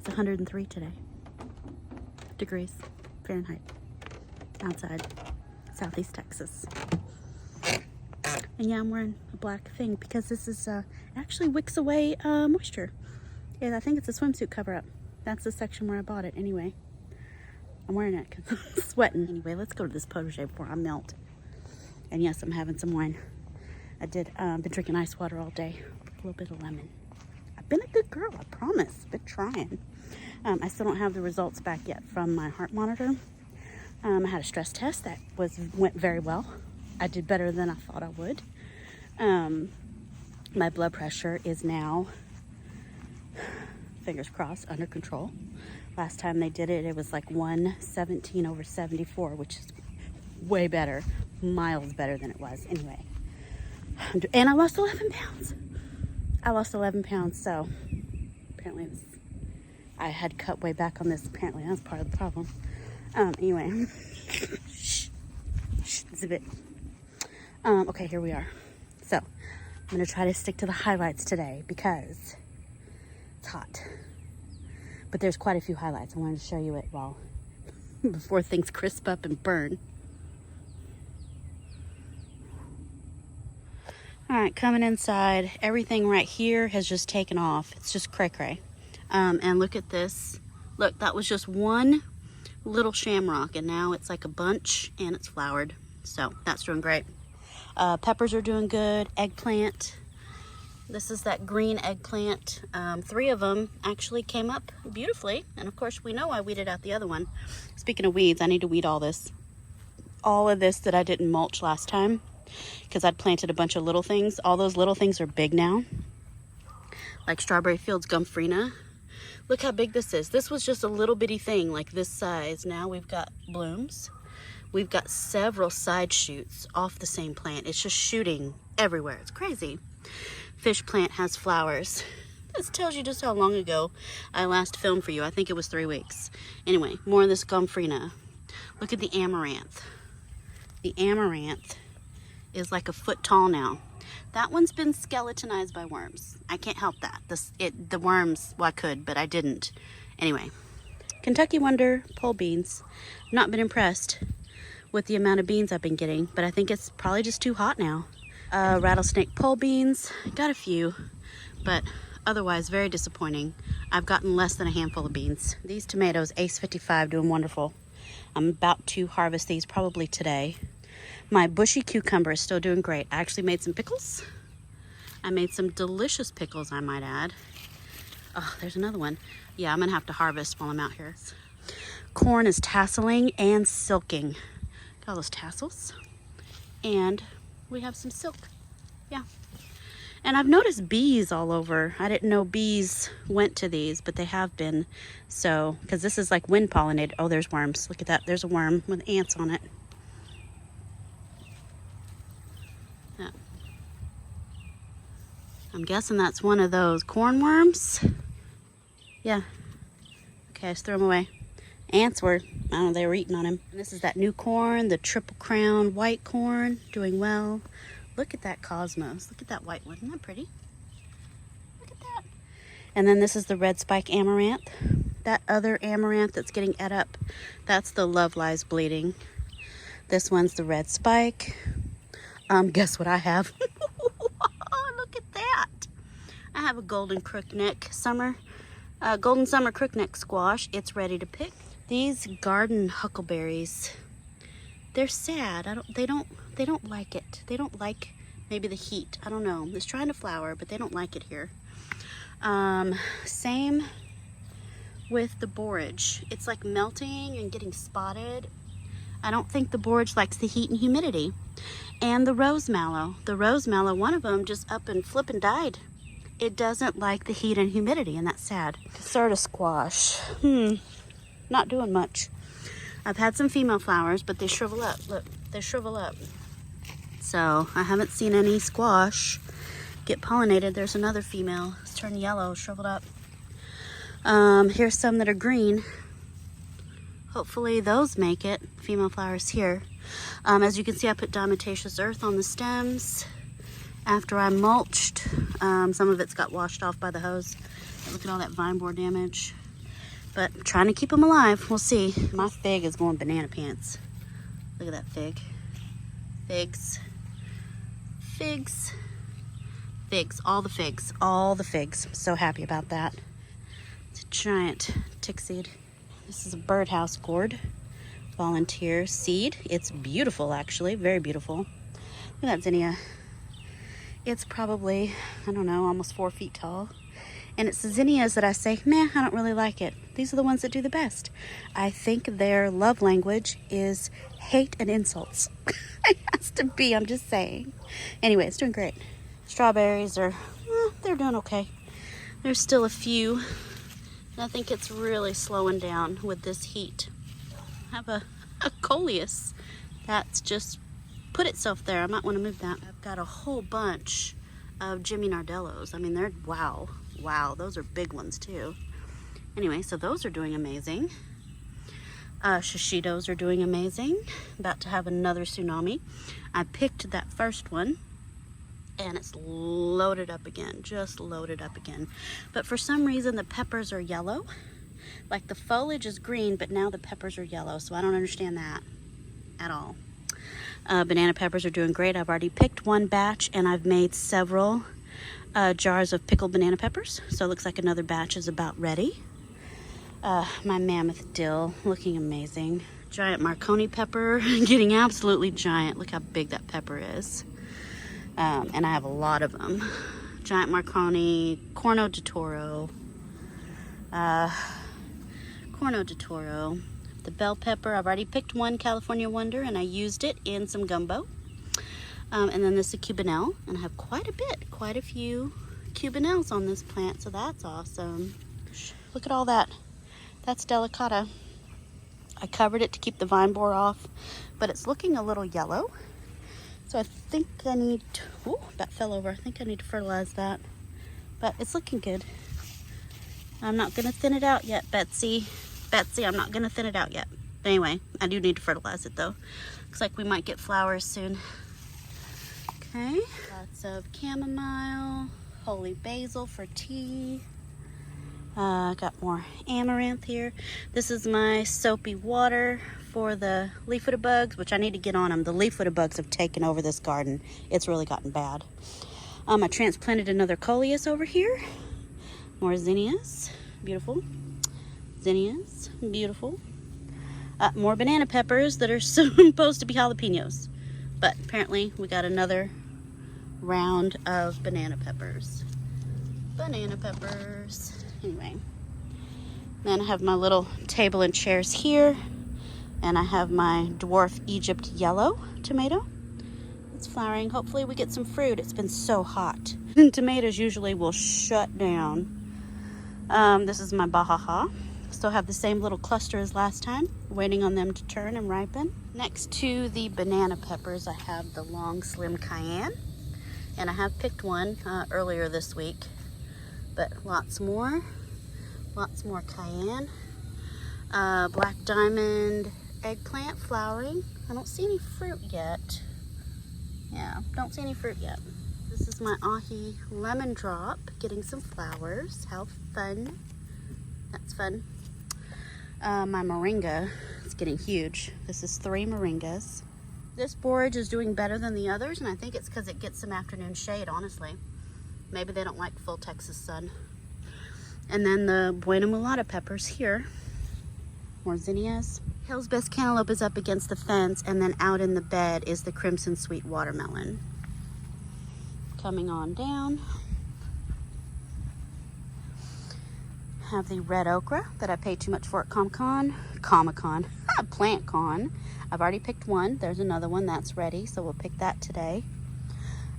It's 103 today. Degrees Fahrenheit outside Southeast Texas. And yeah, I'm wearing a black thing because this is actually wicks away moisture. Yeah, I think it's a swimsuit cover-up. That's the section where I bought it anyway. I'm wearing it because I'm sweating. Anyway, let's go to this Potager before I melt. And yes, I'm having some wine. I did, been drinking ice water all day. A little bit of lemon. I've been a good girl, I promise. Been trying. I still don't have the results back yet from my heart monitor. I had a stress test that went very well. I did better than I thought I would. My blood pressure is now, fingers crossed, under control. Last time they did it, it was like 117/74, which is way better, miles better than it was. Anyway, and I lost 11 pounds. I lost 11 pounds, so apparently I had cut way back on this. Apparently that's part of the problem. Anyway, shh, zip it. Okay, here we are. So I'm gonna try to stick to the highlights today because it's hot. But there's quite a few highlights. I wanted to show you it before things crisp up and burn. All right, coming inside, everything right here has just taken off. It's just cray-cray. And look at this. Look, that was just one little shamrock, and now it's like a bunch and it's flowered. So that's doing great. Peppers are doing good. Eggplant. This is that green eggplant. 3 of them actually came up beautifully. And of course, we know I weeded out the other one. Speaking of weeds, I need to weed all this. All of this that I didn't mulch last time because I'd planted a bunch of little things. All those little things are big now. Like Strawberry Fields Gomphrena. Look how big this is. This was just a little bitty thing like this size. Now we've got blooms. We've got several side shoots off the same plant. It's just shooting everywhere. It's crazy. Fish plant has flowers. This tells you just how long ago I last filmed for you. I think it was 3 weeks. Anyway, more of this Gomphrena. Look at the amaranth. The amaranth is like a foot tall now. That one's been skeletonized by worms. I can't help that. The worms, well, I could, but I didn't. Anyway, Kentucky Wonder pole beans. Not been impressed with the amount of beans I've been getting, but I think it's probably just too hot now. Rattlesnake pole beans, got a few, but otherwise very disappointing. I've gotten less than a handful of beans. These tomatoes, Ace 55, doing wonderful. I'm about to harvest these probably today. My bushy cucumber is still doing great. I actually made some pickles. I made some delicious pickles, I might add. Oh, there's another one. Yeah, I'm gonna have to harvest while I'm out here. Corn is tasseling and silking. Got all those tassels. And we have some silk. Yeah. And I've noticed bees all over. I didn't know bees went to these, but they have been. So, because this is like wind pollinated. Oh, there's worms. Look at that. There's a worm with ants on it. Yeah. I'm guessing that's one of those corn worms. Yeah. Okay, let's throw them away. Ants were, I don't know, they were eating on him. And this is that new corn, the triple crown white corn, doing well. Look at that cosmos. Look at that white one. Isn't that pretty? Look at that. And then this is the red spike amaranth. That other amaranth that's getting ate up, that's the Love Lies Bleeding. This one's the red spike. Guess what I have? Look at that. I have a golden crookneck golden summer crookneck squash. It's ready to pick. These garden huckleberries, they're sad. They don't like it. They don't like maybe the heat. I don't know. It's trying to flower, but they don't like it here. Same with the borage. It's like melting and getting spotted. I don't think the borage likes the heat and humidity. And the rose mallow. The rose mallow, one of them just up and flip and died. It doesn't like the heat and humidity, and that's sad. Caserta squash. Not doing much. I've had some female flowers, but they shrivel up. Look, they shrivel up. So I haven't seen any squash get pollinated. There's another female. It's turned yellow, shriveled up. Here's some that are green. Hopefully those make it. Female flowers here. As you can see, I put diatomaceous earth on the stems after I mulched. Some of it's got washed off by the hose. Look at all that vine borer damage. But I'm trying to keep them alive. We'll see. My fig is going banana pants. Look at that fig. Figs. Figs. Figs. All the figs. All the figs. I'm so happy about that. It's a giant tick seed. This is a birdhouse gourd. Volunteer seed. It's beautiful, actually. Very beautiful. Look at that zinnia. It's probably, I don't know, almost 4 feet tall. And it's the zinnias that I say, meh, I don't really like it. These are the ones that do the best. I think their love language is hate and insults. It has to be, I'm just saying. Anyway, it's doing great. Strawberries are, they're doing okay. There's still a few. And I think it's really slowing down with this heat. I have a coleus that's just put itself there. I might want to move that. I've got a whole bunch of Jimmy Nardellos. I mean, they're, wow, those are big ones too. Anyway, so those are doing amazing. Shishitos are doing amazing. About to have another tsunami. I picked that first one and it's loaded up again, just loaded up again. But for some reason the peppers are yellow. Like the foliage is green, but now the peppers are yellow, so I don't understand that at all. Banana peppers are doing great. I've already picked one batch and I've made several jars of pickled banana peppers. So it looks like another batch is about ready. My mammoth dill looking amazing. Giant Marconi pepper getting absolutely giant. Look how big that pepper is. And I have a lot of them. Giant Marconi, Corno di Toro, the bell pepper. I've already picked one, California Wonder, and I used it in some gumbo. And then this is a Cubanelle, and I have quite a few Cubanelles on this plant, so that's awesome. Look at all that. That's delicata. I covered it to keep the vine borer off, but it's looking a little yellow. So I think I need to, oh, that fell over. I think I need to fertilize that, but it's looking good. I'm not gonna thin it out yet, Betsy. Betsy, I'm not gonna thin it out yet. But anyway, I do need to fertilize it though. Looks like we might get flowers soon. Okay, lots of chamomile, holy basil for tea. Got more amaranth here. This is my soapy water for the leaf-footed bugs, which I need to get on them. The leaf-footed bugs have taken over this garden. It's really gotten bad. I transplanted another coleus over here. More zinnias, beautiful. Zinnias, beautiful. More banana peppers that are supposed to be jalapenos. But apparently we got another round of banana peppers. Banana peppers. Anyway, then I have my little table and chairs here, and I have my dwarf Egypt yellow tomato. It's flowering. Hopefully we get some fruit. It's been so hot. Tomatoes usually will shut down. This is my Bajaha. Still have the same little cluster as last time, waiting on them to turn and ripen. Next to the banana peppers, I have the long slim cayenne, and I have picked one earlier this week. But lots more cayenne. Black diamond eggplant flowering. I don't see any fruit yet. Yeah, don't see any fruit yet. This is my ahi lemon drop getting some flowers. How fun. That's fun. My moringa is getting huge. This is 3 moringas. This borage is doing better than the others, and I think it's because it gets some afternoon shade, honestly. Maybe they don't like full Texas sun. And then the Buena Mulata peppers here. More zinnias. Hill's Best Cantaloupe is up against the fence, and then out in the bed is the Crimson Sweet Watermelon. Coming on down. Have the red okra that I paid too much for at Comic-Con. Plant Con. I've already picked one. There's another one that's ready, so we'll pick that today.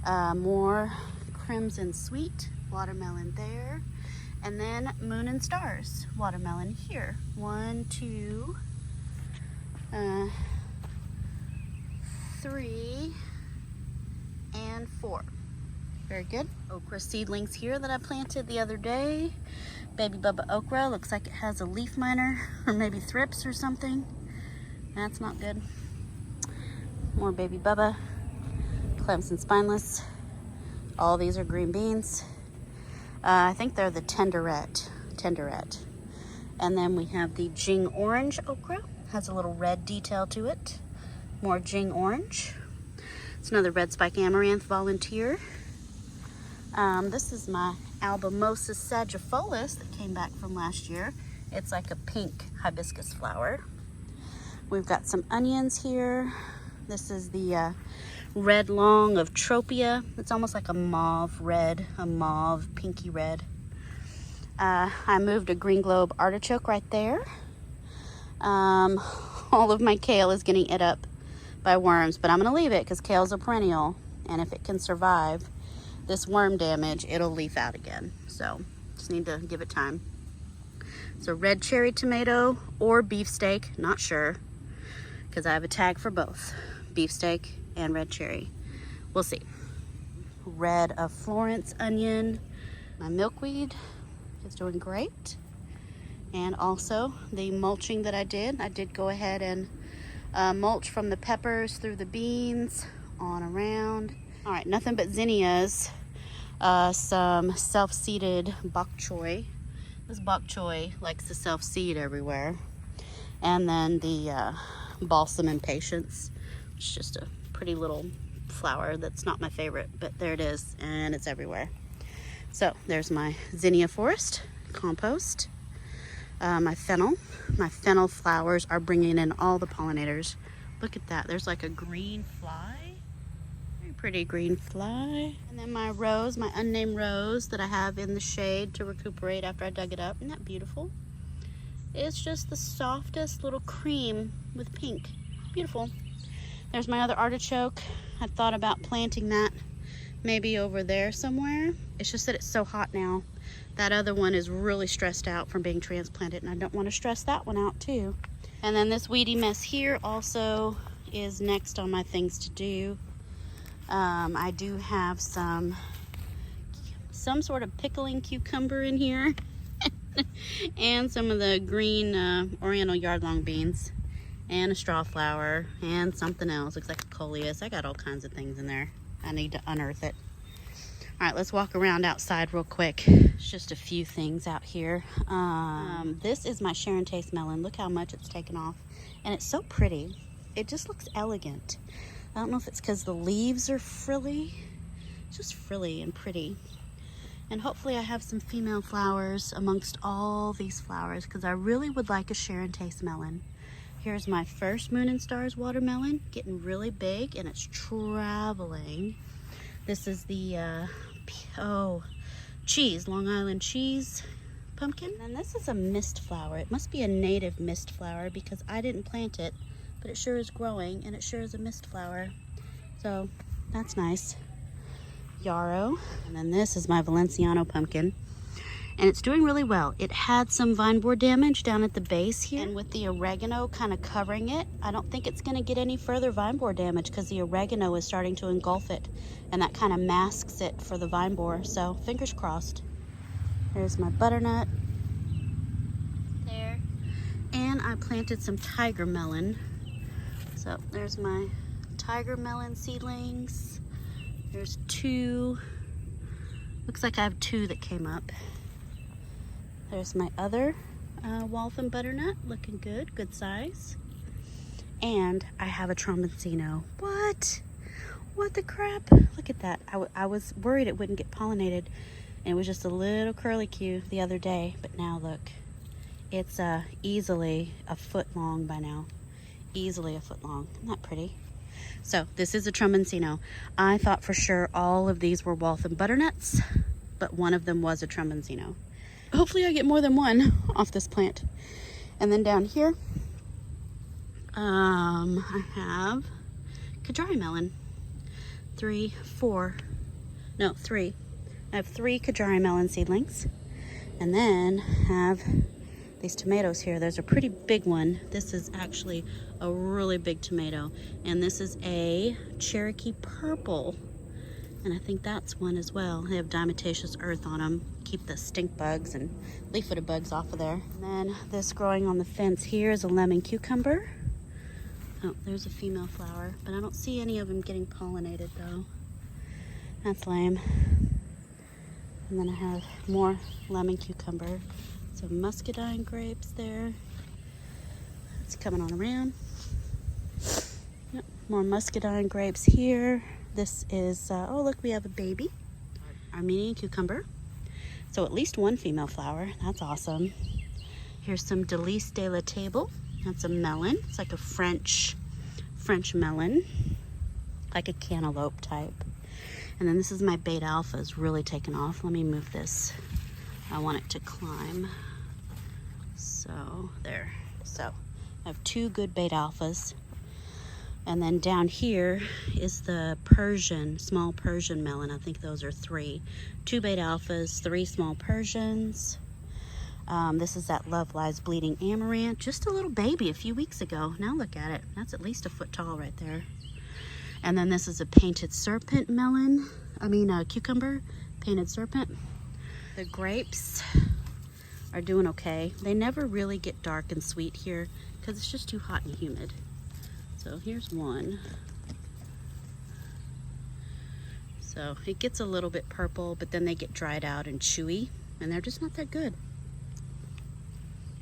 More Crimson Sweet watermelon there, and then Moon and Stars watermelon here. 1, 2, 3, and 4. Very good. Okra seedlings here that I planted the other day. Baby Bubba okra. Looks like it has a leaf miner or maybe thrips or something. That's not good. More Baby Bubba. Clemson spineless. All these are green beans. I think they're the tenderette. And then we have the Jing Orange okra. Has a little red detail to it. More Jing Orange. It's another red spike amaranth volunteer. This is my Albumosus sagittifolis that came back from last year. It's like a pink hibiscus flower. We've got some onions here. This is the red long of Tropia. It's almost like a mauve red, a mauve pinky red. I moved a green globe artichoke right there. All of my kale is getting ate up by worms, but I'm gonna leave it because kale's a perennial, and if it can survive this worm damage, it'll leaf out again. So just need to give it time. So red cherry tomato or beefsteak, not sure, because I have a tag for both, beefsteak and red cherry. We'll see. Red of Florence onion. My milkweed is doing great. And also the mulching that I did go ahead and mulch from the peppers through the beans on around. All right, nothing but zinnias. Some self-seeded bok choy. This bok choy likes to self-seed everywhere. And then the balsam impatiens, which is just a pretty little flower that's not my favorite, but there it is, and it's everywhere. So there's my zinnia forest compost. My fennel flowers are bringing in all the pollinators. Look at that, there's like a green fly. Very pretty green fly. And then my rose, my unnamed rose that I have in the shade to recuperate after I dug it up. Isn't that beautiful? It's just the softest little cream with pink. Beautiful. There's my other artichoke. I thought about planting that maybe over there somewhere. It's just that it's so hot now. That other one is really stressed out from being transplanted, and I don't want to stress that one out too. And then this weedy mess here also is next on my things to do. I do have some sort of pickling cucumber in here and some of the green oriental yard-long beans and a straw flower and something else. Looks like a coleus. I got all kinds of things in there. I need to unearth it. All right, let's walk around outside real quick. It's just a few things out here. This is my Sharon Taste melon. Look how much it's taken off. And it's so pretty. It just looks elegant. I don't know if it's because the leaves are frilly. It's just frilly and pretty. And hopefully I have some female flowers amongst all these flowers, because I really would like a Sharon Taste melon. Here's my first Moon and Stars watermelon, getting really big, and it's traveling. This is the cheese, Long Island cheese pumpkin. And this is a mist flower. It must be a native mist flower because I didn't plant it, but it sure is growing, and it sure is a mist flower. So that's nice. Yarrow. And then this is my Valenciano pumpkin. And it's doing really well. It had some vine borer damage down at the base here, and with the oregano kind of covering it, I don't think it's going to get any further vine borer damage because the oregano is starting to engulf it, and that kind of masks it for the vine borer. So fingers crossed. There's my butternut there, and I planted some tiger melon. So there's my tiger melon seedlings. There's two. Looks like I have two that came up. There's my other Waltham butternut, looking good, good size. And I have a Tromboncino. What? What the crap? Look at that. I was worried it wouldn't get pollinated. And it was just a little curlicue the other day. But now look, it's easily a foot long by now. Easily a foot long. Isn't that pretty? So this is a Tromboncino. I thought for sure all of these were Waltham butternuts, but one of them was a Tromboncino. Hopefully I get more than one off this plant. And then down here, I have Kajari melon. Three. I have three Kajari melon seedlings. And then have these tomatoes here. There's a pretty big one. This is actually a really big tomato. And this is a Cherokee purple. And I think that's one as well. They have diatomaceous earth on them. Keep the stink bugs and leaf-footed bugs off of there. And then this growing on the fence here is a lemon cucumber. Oh, there's a female flower, but I don't see any of them getting pollinated though. That's lame. And then I have more lemon cucumber Some muscadine grapes there. It's coming on around. Yep, more muscadine grapes here. This is, oh look, we have a baby. Armenian cucumber. So at least one female flower. That's awesome. Here's some Delice de la Table. That's a melon. It's like a French melon, like a cantaloupe type. And then this is my beta alpha. It's really taken off. Let me move this. I want it to climb. So there. So I have 2 good beta alphas. And then down here is the Persian, small Persian melon. I think those are 3. 2 beta alphas, 3 small Persians. This is that Love Lies Bleeding Amaranth. Just a little baby a few weeks ago. Now look at it. That's at least a foot tall right there. And then this is a Painted Serpent melon. Cucumber, Painted Serpent. The grapes are doing okay. They never really get dark and sweet here because it's just too hot and humid. So here's one. So it gets a little bit purple, but then they get dried out and chewy, and they're just not that good.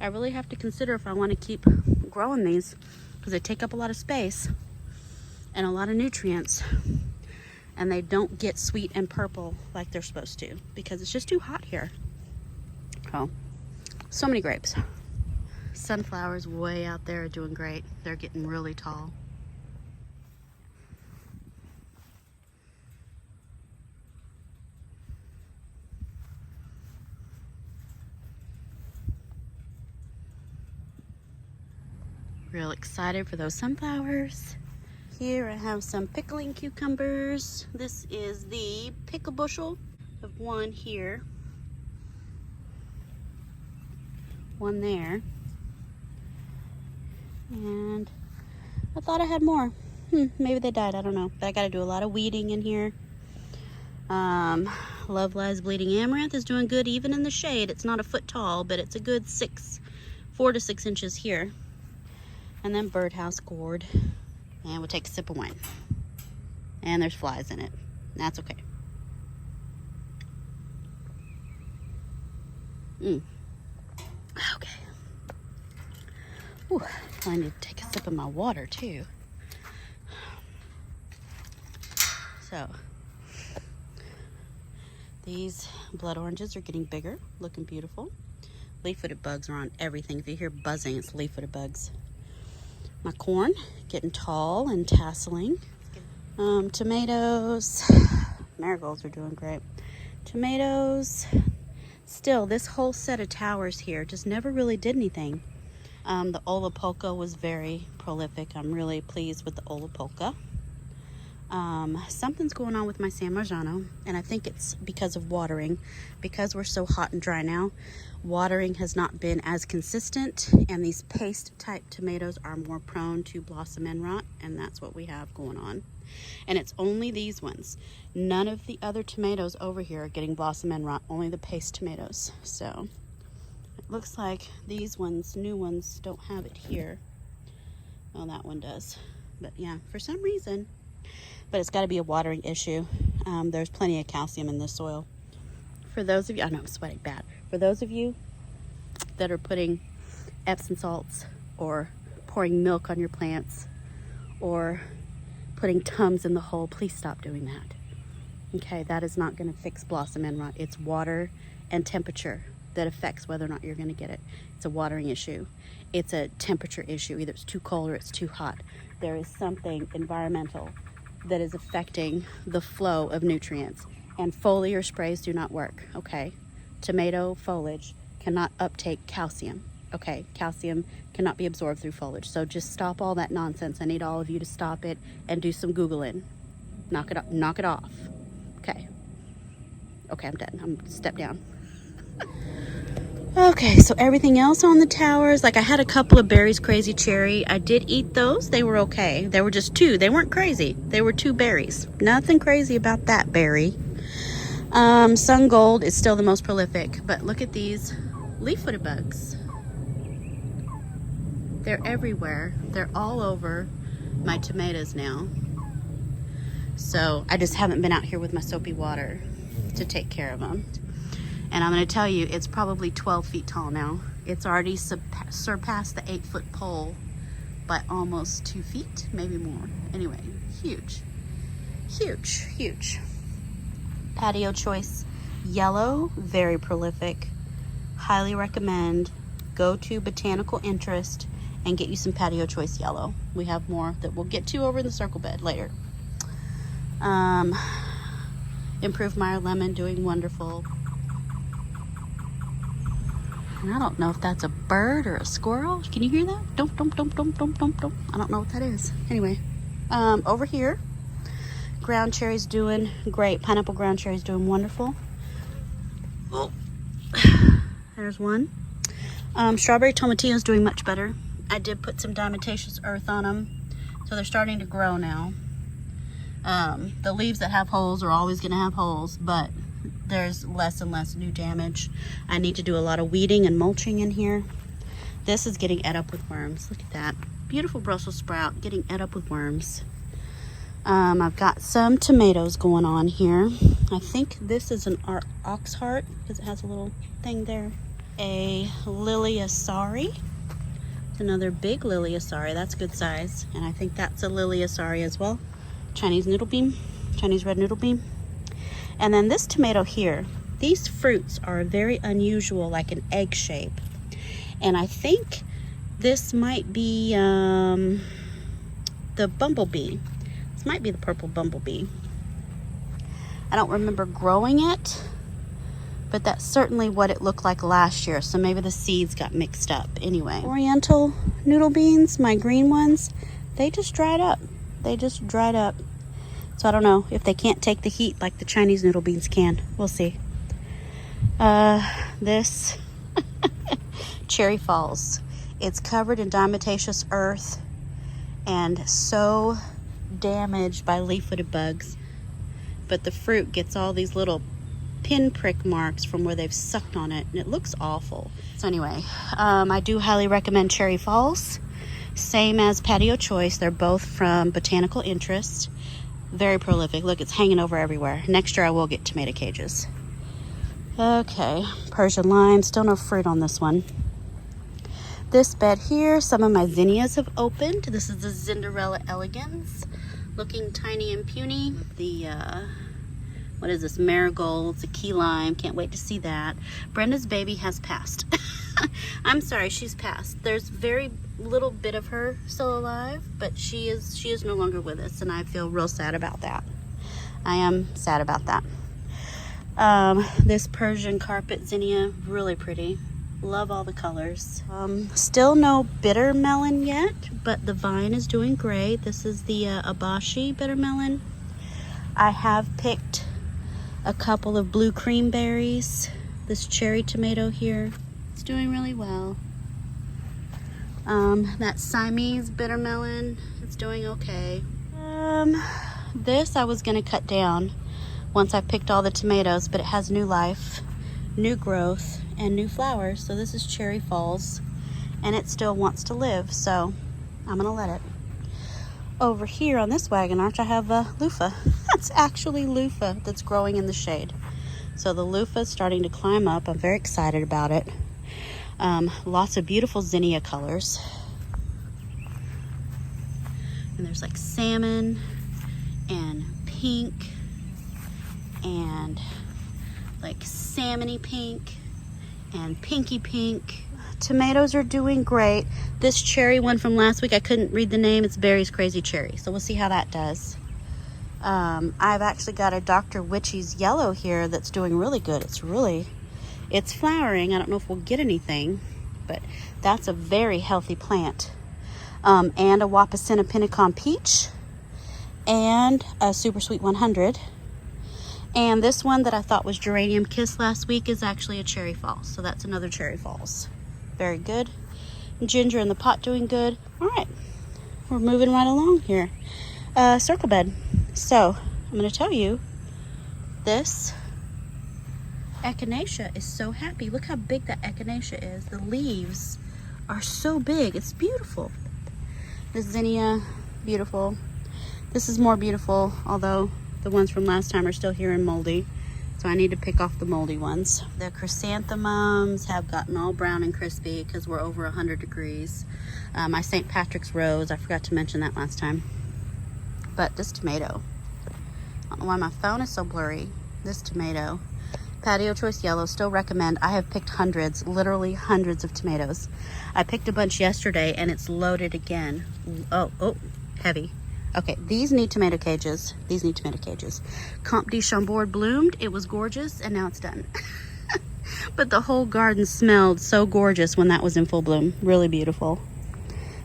I really have to consider if I want to keep growing these because they take up a lot of space and a lot of nutrients, and they don't get sweet and purple like they're supposed to because it's just too hot here. Oh, so many grapes. Sunflowers way out there are doing great. They're getting really tall. Real excited for those sunflowers. Here I have some pickling cucumbers. This is the pickle bushel of one here. One there. And I thought I had more. Maybe they died, I don't know. But I gotta do a lot of weeding in here. Love Lies Bleeding Amaranth is doing good even in the shade. It's not a foot tall, but it's a good 4 to 6 inches here. And then Birdhouse Gourd. And we'll take a sip of wine. And there's flies in it. That's okay. Okay. Ooh, I need to take a sip of my water too. So, these blood oranges are getting bigger, looking beautiful. Leaf-footed bugs are on everything. If you hear buzzing, it's leaf-footed bugs. My corn getting tall and tasseling. Tomatoes, marigolds are doing great. Tomatoes, still this whole set of towers here just never really did anything. The Olapolka was very prolific. I'm really pleased with the Olapolka. Something's going on with my San Marzano, and I think it's because of watering. Because we're so hot and dry now, watering has not been as consistent, and these paste type tomatoes are more prone to blossom end rot, and that's what we have going on. And it's only these ones. None of the other tomatoes over here are getting blossom end rot, only the paste tomatoes. So it looks like these ones, new ones, don't have it here. Oh, that one does. But yeah, for some reason, but it's got to be a watering issue. There's plenty of calcium in this soil. For those of you, I know I'm sweating bad. For those of you that are putting Epsom salts or pouring milk on your plants or putting Tums in the hole, please stop doing that. Okay, that is not going to fix blossom end rot. It's water and temperature that affects whether or not you're going to get it. It's a watering issue. It's a temperature issue. Either it's too cold or it's too hot. There is something environmental that is affecting the flow of nutrients, and foliar sprays do not work. Okay, tomato foliage cannot uptake calcium. Okay, calcium cannot be absorbed through foliage. So just stop all that nonsense. I need all of you to stop it and do some Googling. Knock it off. Okay, I'm done. I'm gonna step down. Okay, so everything else on the towers, like I had a couple of berries, crazy cherry. I did eat those. They were okay. They were just 2. They weren't crazy. They were 2 berries. Nothing crazy about that berry. Sun gold is still the most prolific, but look at these leaf-footed bugs. They're everywhere. They're all over my tomatoes now. So I just haven't been out here with my soapy water to take care of them. And I'm going to tell you, it's probably 12 feet tall now. It's already surpassed the 8-foot pole by almost 2 feet, maybe more. Anyway, huge, huge, huge. Patio Choice Yellow, very prolific. Highly recommend. Go to Botanical Interest and get you some Patio Choice Yellow. We have more that we'll get to over in the circle bed later. Improved Meyer Lemon, doing wonderful. And I don't know if that's a bird or a squirrel. Can you hear that? Dump, dump, dump, dump, dump, dump, dump. I don't know what that is. Anyway, over here, ground cherry's doing great. Pineapple ground cherry's doing wonderful. Oh, there's one. Strawberry tomatillo's doing much better. I did put some diatomaceous earth on them, so they're starting to grow now. The leaves that have holes are always going to have holes, but there's less and less new damage. I need to do a lot of weeding and mulching in here. This is getting ate up with worms. Look at that. Beautiful Brussels sprout getting ate up with worms. I've got some tomatoes going on here. I think this is an ox heart because it has a little thing there. A lily asari. It's another big lily asari. That's good size. And I think that's a lily asari as well. Chinese noodle bean, Chinese red noodle bean. And then this tomato here, these fruits are very unusual, like an egg shape. And I think this might be the bumblebee. This might be the purple bumblebee. I don't remember growing it, but that's certainly what it looked like last year. So maybe the seeds got mixed up. Anyway, Oriental noodle beans, my green ones, they just dried up. They just dried up. So I don't know if they can't take the heat like the Chinese noodle beans can. We'll see. This Cherry Falls. It's covered in diatomaceous earth and so damaged by leaf-footed bugs. But the fruit gets all these little pinprick marks from where they've sucked on it, and it looks awful. So anyway, I do highly recommend Cherry Falls. Same as Patio Choice. They're both from Botanical Interest. Very prolific. Look, it's hanging over everywhere. Next year I will get tomato cages. Okay, Persian lime. Still no fruit on this one. This bed here, some of my zinnias have opened. This is the Zinderella elegans. Looking tiny and puny. The, what is this? Marigolds, a key lime. Can't wait to see that. Brenda's baby has passed. I'm sorry, she's passed. There's very little bit of her still alive, but she is no longer with us, and I feel real sad about that. I am sad about that. This Persian carpet zinnia, really pretty. Love all the colors. Still no bitter melon yet, but the vine is doing great. This is the Abashi bitter melon. I have picked a couple of blue cream berries. This cherry tomato here, it's doing really well. That Siamese bitter melon, it's doing okay. This I was gonna cut down once I picked all the tomatoes, but it has new life, new growth, and new flowers. So this is Cherry Falls, and it still wants to live, so I'm gonna let it. Over here on this wagon arch, I have a loofah. That's actually loofah that's growing in the shade. So the loofah is starting to climb up. I'm very excited about it. Lots of beautiful zinnia colors. And there's like salmon and pink and like salmony pink and pinky pink. Tomatoes are doing great. This cherry one from last week, I couldn't read the name. It's Barry's Crazy Cherry. So we'll see how that does. I've actually got a Dr. Witchy's yellow here that's doing really good. It's flowering. I don't know if we'll get anything, but that's a very healthy plant. And a Wapasina Pinicon peach and a Super Sweet 100. And this one that I thought was Geranium Kiss last week is actually a Cherry Falls. So that's another Cherry Falls. Very good. Ginger in the pot doing good. All right, we're moving right along here. Circle bed. So I'm going to tell you, this echinacea is so happy. Look how big that echinacea is. The leaves are so big. It's beautiful. This zinnia, beautiful. This is more beautiful, although the ones from last time are still here and moldy. So I need to pick off the moldy ones. The chrysanthemums have gotten all brown and crispy because we're over 100 degrees. My St. Patrick's rose, I forgot to mention that last time. But this tomato, I don't know why my phone is so blurry. This tomato, Patio Choice Yellow, still recommend. I have picked hundreds, literally hundreds of tomatoes. I picked a bunch yesterday and it's loaded again. Oh, heavy. Okay, these need tomato cages. These need tomato cages. Comte de Chambord bloomed. It was gorgeous, and now it's done. But the whole garden smelled so gorgeous when that was in full bloom. Really beautiful.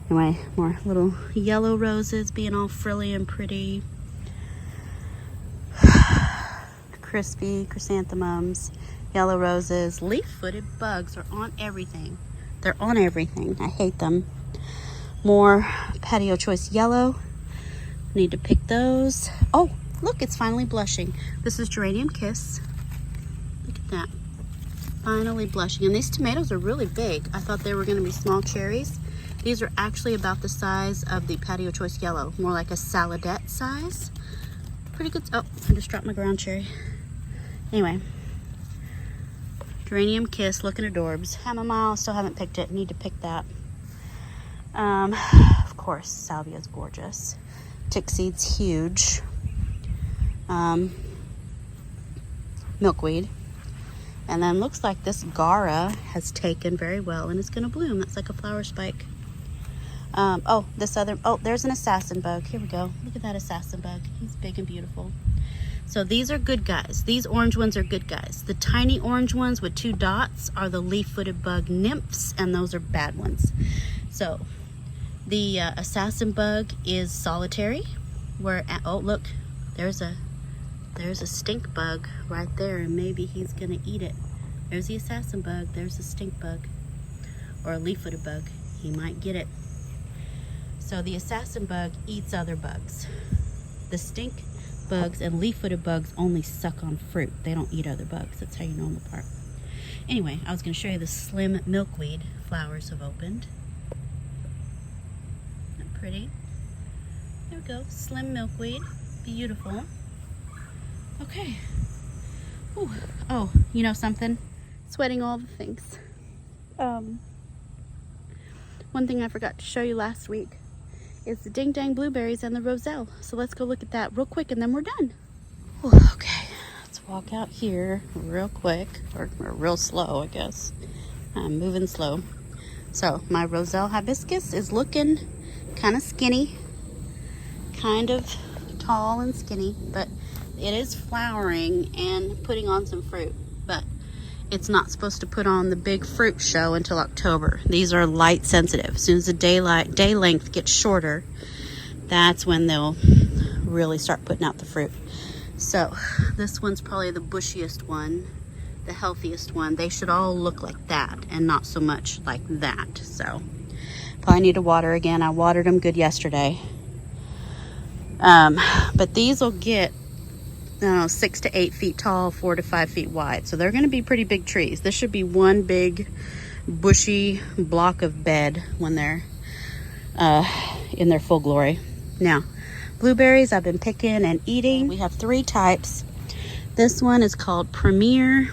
Anyway, more little yellow roses being all frilly and pretty. Crispy chrysanthemums, yellow roses. Leaf-footed bugs are on everything. They're on everything. I hate them. More Patio Choice Yellow. Need to pick those. Oh, look, it's finally blushing. This is Geranium Kiss. Look at that. Finally blushing. And these tomatoes are really big. I thought they were going to be small cherries. These are actually about the size of the Patio Choice Yellow. More like a saladette size. Pretty good. Oh, I just dropped my ground cherry. Anyway. Geranium Kiss, looking adorbs. Chamomile, still haven't picked it. Need to pick that. Of course, salvia is gorgeous. Tick seed's huge. Milkweed. And then looks like this Gara has taken very well and is going to bloom. That's like a flower spike. Oh, there's an assassin bug. Here we go. Look at that assassin bug. He's big and beautiful. So these are good guys. These orange ones are good guys. The tiny orange ones with 2 dots are the leaf-footed bug nymphs, and those are bad ones. So the assassin bug is solitary. Oh look, there's a stink bug right there, and maybe he's gonna eat it. There's the assassin bug. There's a stink bug, or a leaf-footed bug. He might get it. So the assassin bug eats other bugs. The stink bugs and leaf-footed bugs only suck on fruit. They don't eat other bugs. That's how you know them apart. Anyway, I was going to show you the slim milkweed. Flowers have opened. Isn't that pretty? There we go. Slim milkweed. Beautiful. Okay. Ooh. Oh, you know something? Sweating all the things. One thing I forgot to show you last week is the ding dang blueberries and the roselle. So let's go look at that real quick and then we're done. Ooh, okay, let's walk out here real quick, or real slow, I guess. I'm moving slow. So my roselle hibiscus is looking kind of skinny, kind of tall and skinny, but it is flowering and putting on some fruit. But it's not supposed to put on the big fruit show until October. These are light sensitive. As soon as the day length gets shorter, that's when they'll really start putting out the fruit. So this one's probably the bushiest one, the healthiest one. They should all look like that and not so much like that. So probably need to water again. I watered them good yesterday. But these will get 6 to 8 feet tall, 4 to 5 feet wide. So they're going to be pretty big trees. This should be one big bushy block of bed when they're in their full glory. Now, blueberries I've been picking and eating. We have 3 types. This one is called Premier.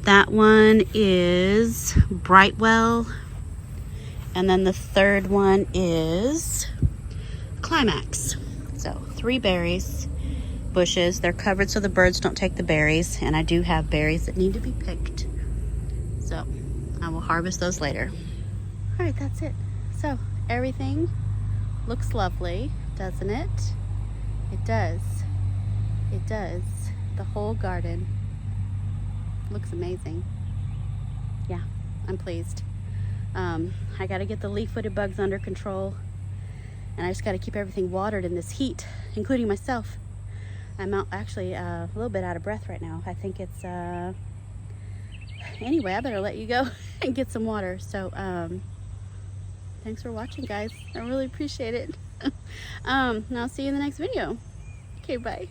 That one is Brightwell. And then the third one is Climax. So 3 berries. Bushes. They're covered so the birds don't take the berries, and I do have berries that need to be picked, so I will harvest those later. All right, that's it. So everything looks lovely, doesn't it? It does. It does. The whole garden looks amazing. Yeah, I'm pleased. I got to get the leaf-footed bugs under control, and I just got to keep everything watered in this heat, including myself. I'm actually a little bit out of breath right now. I think it's, anyway, I better let you go and get some water. So, thanks for watching, guys. I really appreciate it. And I'll see you in the next video. Okay, bye.